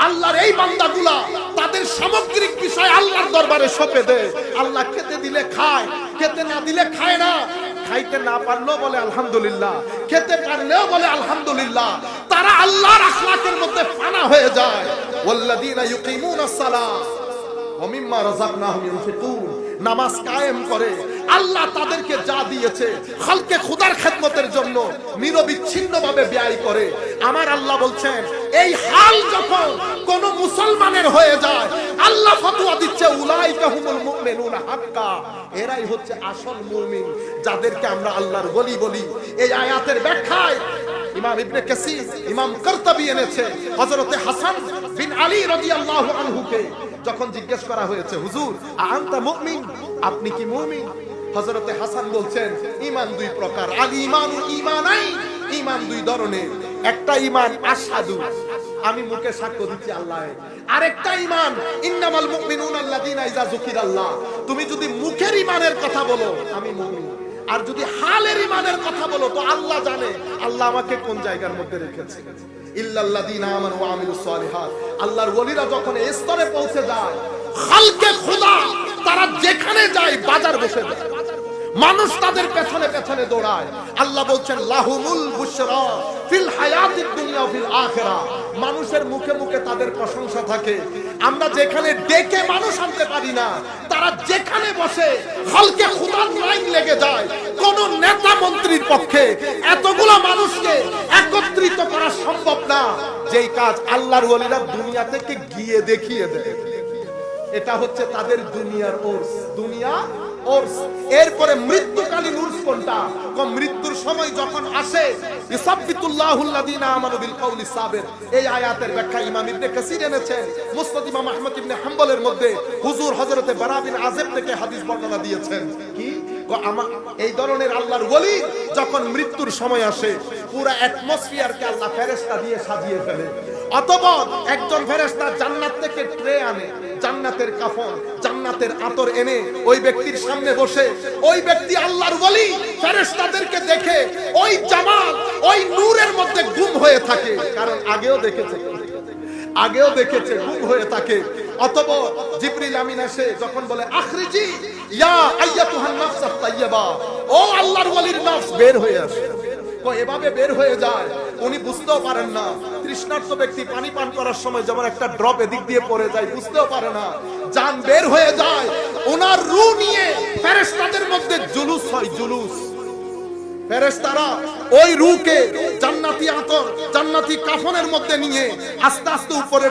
আল্লাহর এই বান্দাগুলা তাদের সামগ্রিক বিষয় আল্লাহর দরবারে সঁপে দেয়। আল্লাহ খেতে দিলে খায়, খেতে না দিলে খায় না। খাইতে না পারলেও বলে আলহামদুলিল্লাহ, খেতে পারলেও বলে আলহামদুলিল্লাহ। তারা আল্লাহর আখলাকের মধ্যে ফানা হয়ে যায়। ওয়াল্লাযীনা ইউকিমুনাস সালাহ ওয়া মিম্মা রাযাকনাহুম ইউনফিকুন, নামাজ কায়েম করে। আল্লাহ তাদেরকে যা দিয়েছে খালকে খোদার খেদমতের জন্য নিরবিচ্ছিন্নভাবে ব্যয় করে। আমার আল্লাহ বলছেন এই হাল যখন কোন মুসলমানের হয়ে যায়, আল্লাহ ফতোয়া দিচ্ছে উলাইকা হুমুল মুমিনুনা হাক্কা, এরাই হচ্ছে আসল মুমিন, যাদেরকে আমরা আল্লাহর ওলি বলি। এই আয়াতের ব্যাখ্যায় ইমাম ইবনে কাসির, ইমাম কুরতুবী এনেছে হযরতে হাসান বিন আলী রাদিয়াল্লাহু আনহুকে যখন জিজ্ঞেস করা হয়েছে, হুজুর আনতা মুমিন, আপনি কি মুমিন? হযরতে হাসান বলছেন ঈমান দুই প্রকার, আল ঈমানু ঈমানাইন, ঈমান দুই ধরনের। একটা ঈমান আশহাদু, আমি মুখে সাক্ষ্য দিচ্ছি আল্লাহ, আরেকটা ঈমান ইন্নামাল মুমিনুনা আল্লাযীনা ইযা যুকিরাল্লাহ, তুমি যদি মুখের ঈমানের কথা বলো আমি মুমিন, আর যদি হালের ঈমানের কথা বলো তো আল্লাহ জানে আল্লাহ আমাকে কোন জায়গার মধ্যে রেখেছে। ইল্লাল্লাযীনা আমানু ওয়া আমিলুস সালিহাত, আল্লাহর ওলিরা যখন এই স্তরে পৌঁছে যায়, খালকে খোদা তারা যেখানে যায় বাজার বসে যায়, মানুষ তাদের পেছনে পেছনে দৌড়ায়। আল্লাহ বলছেন লাহুমুল বুশরা ফিল হায়াতিদ দুনিয়া ফিল আখিরা, মানুষের মুখে মুখে তাদের প্রশংসা থাকে। আমরা যেখানে ডেকে মানুষ আনতে পারি না, তারা যেখানে বসে খালকে খোদার লাইন লেগে যায়। কোন নেতা মন্ত্রীর পক্ষে এতগুলো মানুষকে একত্রিত করা সম্ভব না, যেই কাজ আল্লাহর ওলিরা দুনিয়া থেকে গিয়ে দেখিয়ে দেয়। এটা হচ্ছে তাদের দুনিয়ার ওর্স, দুনিয়া ওর্স। এরপরে মৃত্যুকালীন উর্স কোনটা? মৃত্যুর সময় যখন আসে, ইসাব্বিতুল্লাহুল্লাযীনা আমানু বিল কওলি সাবির, এই আয়াতের ব্যাখ্যা ইমাম ইবনে কাসির এনেছেন মুসনাদ ইমাম আহমদ ইবনে হাম্বলের মধ্যে। হুজুর হযরতে বারা বিন আযিব থেকে হাদিস বর্ণনা দিয়েছেন কি এই ধরনের আল্লাহর ওলি যখন মৃত্যুর সময় আসে, পুরো অ্যাটমসফিয়ারকে আল্লাহ ফেরেশতা দিয়ে সাজিয়ে ফেলে। অথবা একজন ফেরেশতা জান্নাত থেকে ট্রে আনে, জান্নাতের কাফন, জান্নাতের আতর এনে ওই ব্যক্তির সামনে বসে, ওই ব্যক্তি আল্লাহর ওলি ফেরেশতাদেরকে দেখে ওই জামাল, ওই নূরের মধ্যে গুম হয়ে থাকে, কারণ আগেও দেখেছে গুম হয়ে থাকে। অথবা জিবরিল আমিন এসে যখন বলে আখরিজি ইয়া আইয়াতুহান নাফসাত তাইয়্যিবা, ও আল্লাহর ওলির নফস বের হয়ে আসে। এভাবে বের হয়ে যায়, উনি বুঝতেও পারেন না। তৃষ্ণার্ত ব্যক্তি পানি পান করার সময় যেমন একটা ড্রপ এদিক দিয়ে পড়ে যায়, বুঝতেও পারে না, জান বের হয়ে যায়। ওনার রূহ নিয়ে ফেরেশতাদের মধ্যে জুলুস হয়, জুলুস। ফেরেশতারা ওই রূহকে জান্নাতি আতর, জান্নাতি কাফনের মধ্যে নিয়ে আস্তে আস্তে উপরে